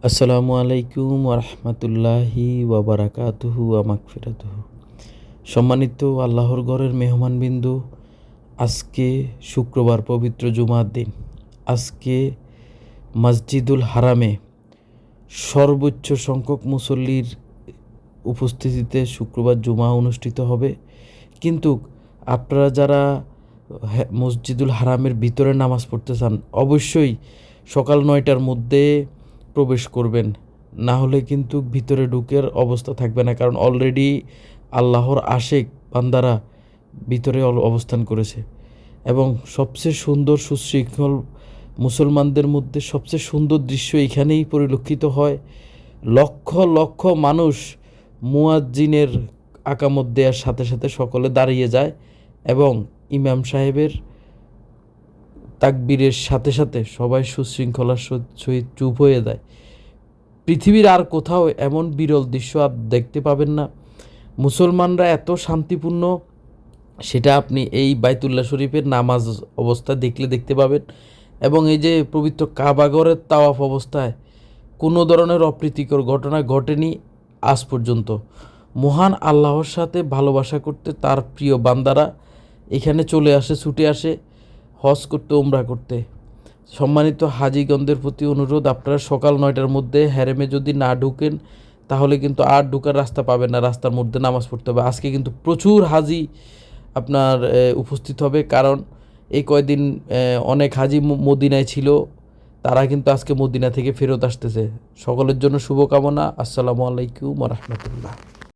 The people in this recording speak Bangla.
আসসালামু আলাইকুম ওরহমতুল্লাহি ওয়াবারাকাতুহু ওয়া মাগফিরাতুহু। সম্মানিত আল্লাহর ঘরের মেহমানবিন্দু, আজকে শুক্রবার পবিত্র জুমার দিন। আজকে মসজিদুল হারামে সর্বোচ্চ সংখ্যক মুসল্লির উপস্থিতিতে শুক্রবার জুমা অনুষ্ঠিত হবে। কিন্তু আপনারা যারা মসজিদুল হারামের ভিতরে নামাজ পড়তে চান, অবশ্যই সকাল 9টার মধ্যে প্রবেশ করবেন, না হলে কিন্তু ভিতরে ঢুকের অবস্থা থাকবে না। কারণ অলরেডি আল্লাহর আশেক বান্দারা ভিতরে অবস্থান করেছে এবং সবচেয়ে সুন্দর সুশৃঙ্খল মুসলমানদের মধ্যে সবচেয়ে সুন্দর দৃশ্য এখানেই পরিলক্ষিত হয়। লক্ষ লক্ষ মানুষ মুয়াজ্জিনের আকামত দেওয়ার সাথে সাথে সকলে দাঁড়িয়ে যায় এবং ইমাম সাহেবের তাকবীরের সাথে সাথে সবাই সুশৃঙ্খলার সহিত চুপ হয়ে যায়। পৃথিবীর আর কোথাও এমন বিরল দৃশ্য আর দেখতে পাবেন না। মুসলমানরা এত শান্তিপূর্ণ, সেটা আপনি এই বাইতুল্লাহ শরীফের নামাজ অবস্থা দেখতে পাবেন। এবং এই যে পবিত্র কাবাগরের তাওয়াফ অবস্থায় কোনো ধরনের অপ্রীতিকর ঘটনা ঘটেনি আজ পর্যন্ত। মহান আল্লাহর সাথে ভালোবাসা করতে তার প্রিয় বান্দারা এখানে চলে আসে, ছুটে আসে হজ করতে, উমরা করতে। সম্মানিত হাজিগণদের প্রতি অনুরোধ, আপনারা সকাল 9টার মধ্যে হ্যারেমে যদি না ঢুকেন তাহলে কিন্তু আর ঢুকার রাস্তা পাবেন না, রাস্তার মধ্যে নামাজ পড়তে হবে। আজকে কিন্তু প্রচুর হাজি আপনার উপস্থিত হবে, কারণ এই কয়দিন অনেক হাজি মদিনায় ছিল, তারা কিন্তু আজকে মদিনা থেকে ফেরত আসতেছে। সকলের জন্য শুভকামনা। আসসালামু আলাইকুম ওয়া রাহমাতুল্লাহ।